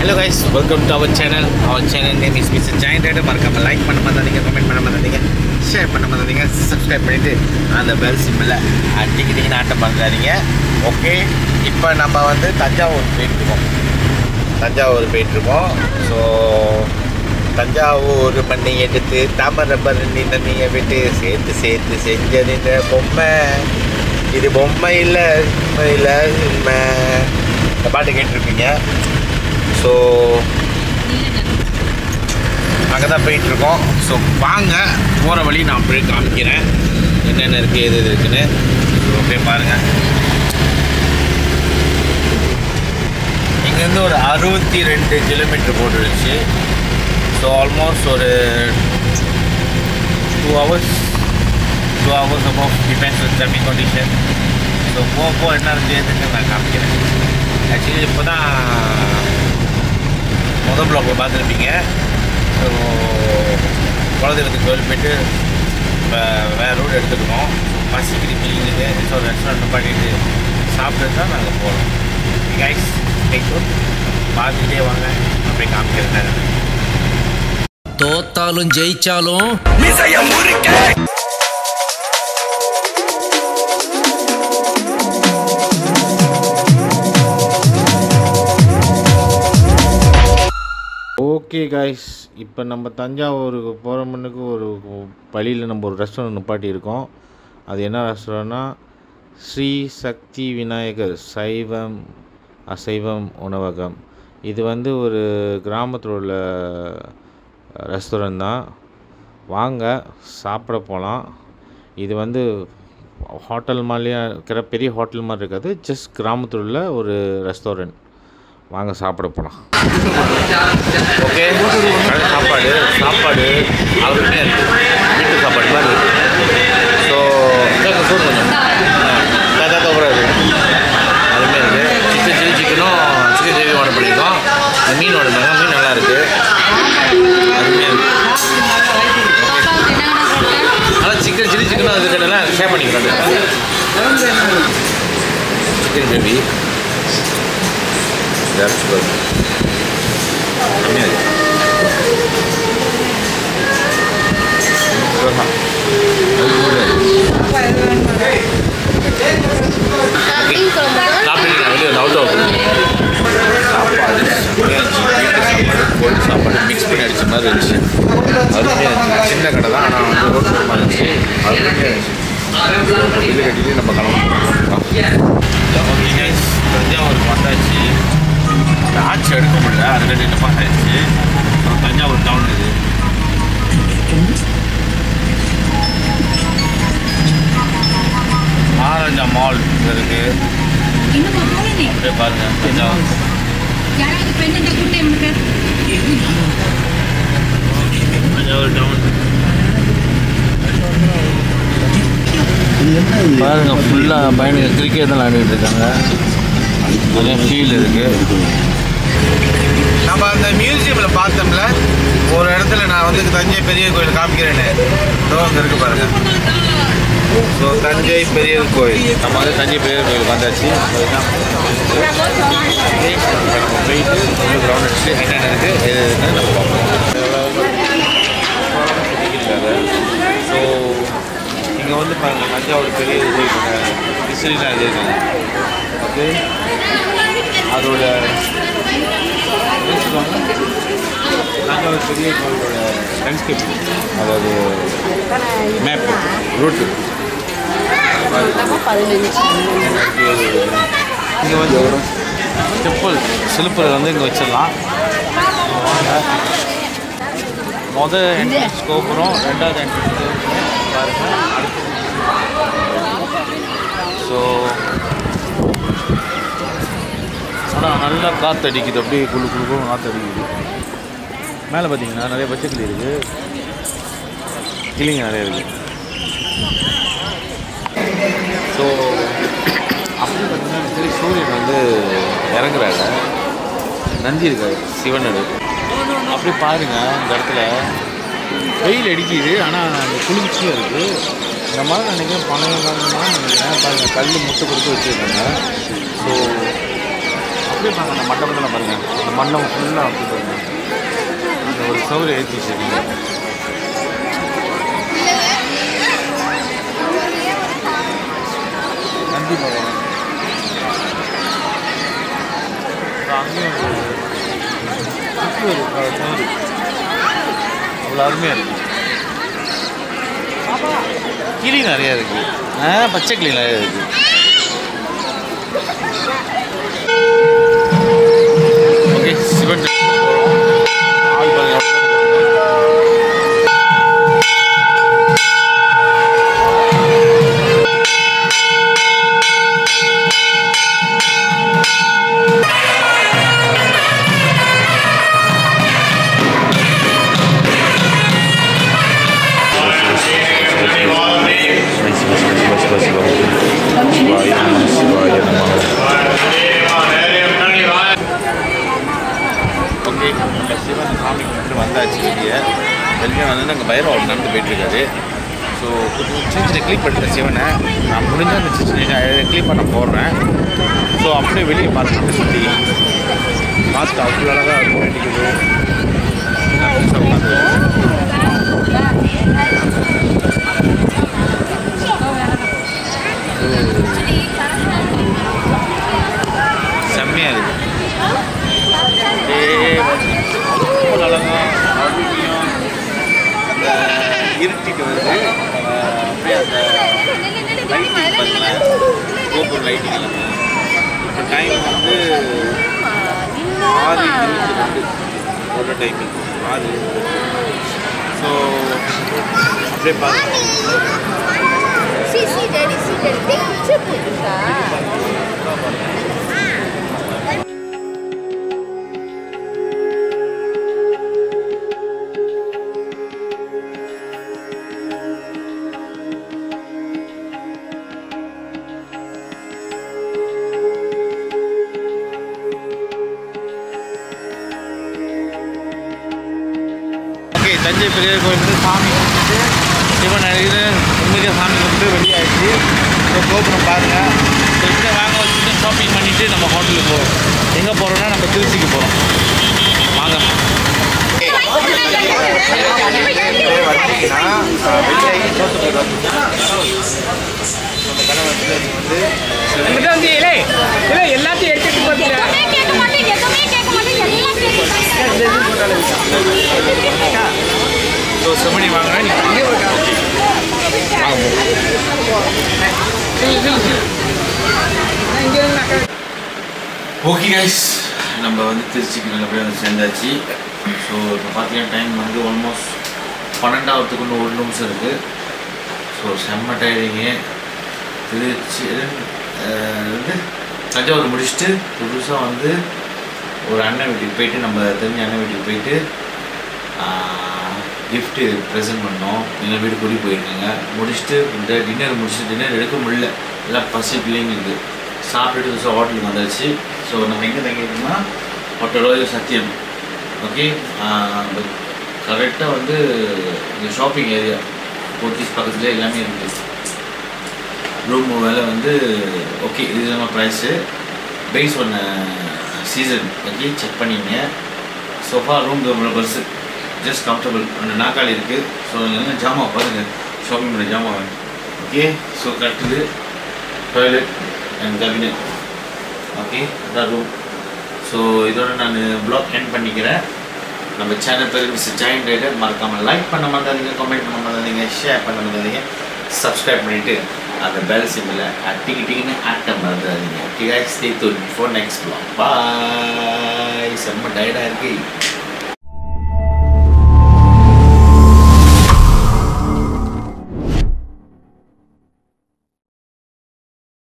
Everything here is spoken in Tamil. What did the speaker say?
Hello guys, welcome to our channel. Our channel name is Mr. Giant Rider. மறக்காம லைக் பண்ண மறந்துடாதீங்க, கமெண்ட் பண்ண மறந்துடாதீங்க, ஷேர் பண்ண மறந்துடாதீங்க, சப்ஸ்கிரைப் பண்ணிட்டு அந்த பெல் சிம்பிளை அடிக்கிட்டீங்கன்னு ஆட்ட மறந்துடாதீங்க. ஓகே, இப்போ நம்ம வந்து தஞ்சாவூர் போயிட்டுருக்கோம். ஸோ தஞ்சாவூர் பண்ணி எடுத்து தாமிரபரணி தண்ணியை விட்டு சேர்த்து செஞ்சது இந்த பொம்மை. இது பொம்மை இல்லை உண்மை. இந்த பாட்டு கேட்டிருப்பீங்க. ஸோ அங்கே தான் போயிட்டுருக்கோம். ஸோ வாங்க, போகிற வழி நான் அப்படியே காமிக்கிறேன் என்னென்ன இருக்குது, எது இருக்குதுன்னு. ஓகே பாருங்கள், இங்கேருந்து ஒரு 62 கிலோமீட்டர் போட்டுருச்சு. ஸோ ஆல்மோஸ்ட் ஒரு 2 hours above depends on traffic condition. So போக என்ன இருக்குதுன்னு நான் காமிக்கிறேன். ஆக்சுவலி இப்போ தான் முதல் ப்ளாக்கில் பார்த்துருப்பீங்க. ஸோ குலதெய்வத்துக்கு கோயில் போய்ட்டு வேறு ரோடு எடுத்துக்கணும். பசிக்கிட்டு கிளிங்களுக்கு ஸோ ரெஸ்டாரண்ட் பண்ணிட்டு சாப்பிட்டு தான் நாங்கள் போகிறோம். கைஸ் டேக் பார்த்துக்கிட்டே வாங்க, அப்படியே காமிக்கிறேன். தோத்தாலும் ஜெயிச்சாலும் ஓகே கைஸ், இப்போ நம்ம தஞ்சாவூருக்கு போகிற முன்னுக்கு ஒரு வழியில் நம்ம ஒரு ரெஸ்டாரண்ட் நிப்பாட்டி இருக்கோம். அது என்ன ரெஸ்டாரண்ட்னா ஸ்ரீ சக்தி விநாயகர் சைவம் அசைவம் உணவகம். இது வந்து ஒரு கிராமத்தில் உள்ள ரெஸ்டாரண்ட் தான். வாங்க சாப்பிட போகலாம். இது வந்து ஹோட்டல் மாதிரியே இருக்கிற பெரிய ஹோட்டல் மாதிரி இருக்காது, ஜஸ்ட் கிராமத்தில் உள்ள ஒரு ரெஸ்டாரண்ட். வாங்க சாப்பிட போகலாம். ஓகே, சாப்பாடு அருமையாக இருக்குது, வீட்டு சாப்பாடு மாதிரி இருக்குது. ஸோ சூடு கொஞ்சம் அப்புறம் இருக்குது, அருமையாக இருக்குது. சிக்கன் கிரேவி ஆர்டர் பண்ணியிருக்கோம். மீன் ஆர்டர் பண்ணாங்க, மீன் நல்லா இருக்குது, அருமையாக இருக்குது. ஆனால் சிக்கனும் அது கிட்டலாம் ஷேர் பண்ணிக்கலாம். சிக்கன் கிரேவி சாப்பாடு மிக்ஸ் பண்ணி அடிச்ச மாதிரி இருந்துச்சு. அருமையாக இருந்துச்சு. சின்ன கடை தான், ஆனால் வந்து ரோட் மாதிரி இருந்துச்சு. அருமையாக இருந்துச்சு. இது கட்டிட்டு நம்ம கிளம்புறோம். தஞ்சாவூருக்கு வந்தாச்சு. ஆட்சி எடுக்க முடியல, அது கட்டிட்டு பார்த்தாச்சு. தஞ்சாவூர் டவுன் இது. ஆரஞ்சா மால் இருக்குது, அப்படியே பாருங்க. தஞ்சாவூர் டவுன் பாருங்க. ஃபுல்லாக பையனுக்கு கிரிக்கெட் தான் விளையாடிட்டு இருக்காங்க. நிறைய ஃபீல்டு இருக்குது. நம்ம அந்த மியூசியமில் பார்த்தோம்ல ஒரு இடத்துல, நான் வந்து தஞ்சை பெரிய கோயில் காமிக்கிறேன்னு அங்கே இருக்குது பாருங்கள். ஸோ தஞ்சை பெரிய கோயில், நம்ம வந்து தஞ்சை பெரிய கோயில் வந்தாச்சு. போயிட்டு கிரவுண்ட் அடிச்சு என்னென்ன இருக்குது எதுன்னு நம்ம பார்ப்போம். ஸோ இங்கே வந்து பாருங்கள், தஞ்சாவூர் பெரிய கோயில் ஹிஸ்டரிலாம் எழுதியிருக்காங்க. ஓகே, அதோட தஞ்சாவூர் பெரிய கோயிலோட லேண்ட்ஸ்கேப், அதாவது மேப் ரூட்டு. இங்கே வந்து சிலுப்பர் வந்து இங்கே வச்சிடலாம். மொதல் என்ட்ரன்ஸ் கோபுரம், ரெண்டாவது என்ட்ரன்ஸ் பாருங்கள். ஸோ ஆனால் நல்லா காற்று அடிக்குது, அப்படியே குழு காற்று அடிக்குது. மேலே பார்த்தீங்கன்னா நிறைய பச்சைக்கிளி இருக்குது, கிளிங்க நிறைய இருக்குது. ஸோ அப்படி பார்த்தீங்கன்னா சரி, சூரியன் வந்து இறங்குறாங்க, நந்தி இருக்காது, சிவன் இருக்கு. அப்படி பாருங்கள், இந்த இடத்துல வெயில் அடிக்குது, ஆனால் அந்த குளிர்ச்சியாக இருக்குது. இந்த மாதிரி நினைக்கிறேன் பழைய காலமாக நினைக்கிறேன். பாருங்கள், கல் முட்டை கொடுத்து வச்சுருக்காங்க. ஸோ அப்படியே பாருங்க அந்த மண்டபத்தில் பாருங்கள், அந்த மண்டபம் ஃபுல்லாக அப்படி பாருங்கள், அந்த ஒரு சவுறு ஏற்றி வச்சுருக்கீங்க. கண்டிப்பாக அங்கேயும் சவுறு அவ்வளோ அருமையாக இருக்குது. கிளி நிறையா இருக்குது, பச்சை கிளி நிறையா இருக்குது. ஓகே, சிவன் ஆள் பாருங்க. ஓகே, நம்ம சிவன் சாமி கும்பிட்டு வந்தாச்சு. வெளியே வந்து அங்கே பைரவர் நடந்து போயிட்டுருக்காரு. ஸோ கொஞ்சம் சின்ன சின்ன க்ளீன் பண்ணிட்டேன் சிவனை. நான் முடிஞ்சால் அந்த சின்ன சின்ன க்ளீன் பண்ண போடுறேன். ஸோ அப்படியே வெளியே பார்த்துட்டு சுற்றி பார்த்து அவ்வளோ அழகாக இருக்கும். வேண்டிக்குது செம்மையாக இருக்குது. அழகாக அப்படியும் அந்த இருட்டிட்டு வருது. அப்படியே அந்த லைட்டிங் பண்ணலாம், கோபுரம் லைட்டிங் எல்லாமே. இப்போ டைம் வந்து 6:22 போட்ட டைமிங் 6. ஸோ அப்படியே பார்க்கலாம். தஞ்சை பெரிய கோயிலுக்கு சாமி கும்பிட்டு சிவன் அழகு உண்மையாக சாமி கும்பிட்டு வெளியாகிடுச்சு. ஸோ கோபுரம் பாருங்கள். ஸோ இங்கே வாங்க வச்சுட்டு ஷாப்பிங் பண்ணிவிட்டு நம்ம ஹோட்டலுக்கு போகிறோம். எங்கே போகிறோன்னா நம்ம திருச்சிக்கு போகிறோம். வாங்க. வந்தீங்கன்னா வெளியாகி தோட்டத்துக்கு அந்த கணவன் வந்து எல்லாத்தையும் எடுத்துட்டு போகிறீங்க. ஸோ செம்மணி வாங்கினா ஓகே கைஸ், நம்ம வந்து திருச்சிக்கு நல்லபடியாக வந்து சேர்ந்தாச்சு. ஸோ இப்போ பார்த்தீங்கன்னா டைம் வந்து ஆல்மோஸ்ட் 12 இன்னும் 1 நிமிஷம் இருக்குது. ஸோ செம்ம டயர்டிங்கு. திருச்சி வந்து தஞ்சாவூர் முடிச்சுட்டு புதுசாக வந்து ஒரு அண்ணன் வீட்டுக்கு போயிட்டு, நம்ம தெரிஞ்ச அண்ணன் வீட்டுக்கு போயிட்டு கிஃப்ட்டு ப்ரெசென்ட் பண்ணோம். எங்கள் வீடு கூடி போயிருக்காங்க. முடிச்சுட்டு இந்த டின்னர் முடிச்சுட்டு, டின்னர் எடுக்க முடியல, எல்லாம் பசி பிள்ளைங்களுக்கு. சாப்பிட்டுட்டு ஸோ ஹோட்டலுக்கு வந்தாச்சு. ஸோ நம்ம எங்கே தங்கியிருக்கோம்னா ஹோட்டலோ சத்தியம். ஓகே, கரெக்டாக வந்து இந்த ஷாப்பிங் ஏரியா போத்தீஸ் பக்கத்துலேயே எல்லாமே இருக்குது. ரூம் வேலை வந்து ஓகே, இது நம்ம ப்ரைஸு பேஸ் பண்ண சீசன் ஓகே செக் பண்ணிங்க. சோஃபா ரூம் பெருசு, ஜஸ்ட் கம்ஃபர்டபுள். அந்த நாக்காளி இருக்குது. ஸோ என்ன ஜாமான் பாருங்கள், ஷாப்பிங் பண்ண ஜாமான். ஓகே, ஸோ கட்டுது, டாய்லெட் அண்ட் கேபினெட். ஓகே, அதான் ரூம். ஸோ இதோட நான் ப்ளாக் எண்ட் பண்ணிக்கிறேன். நம்ம சேனல் பேர் மிஸ்டர் ஜாயின் ரைடர். மறக்காமல் லைக் பண்ண மாட்டாதீங்க, கமெண்ட் பண்ண மாட்டாதீங்க, ஷேர் பண்ண மாட்டாதீங்க, சப்ஸ்கிரைப் பண்ணிவிட்டு அந்த பெல் சிம்பிளை டிக்கின்னு ஆக்ட மறந்துடாதீங்க. Okay, stay tuned for next vlog. பாய். செம்ம டயர்டாக இருக்குது.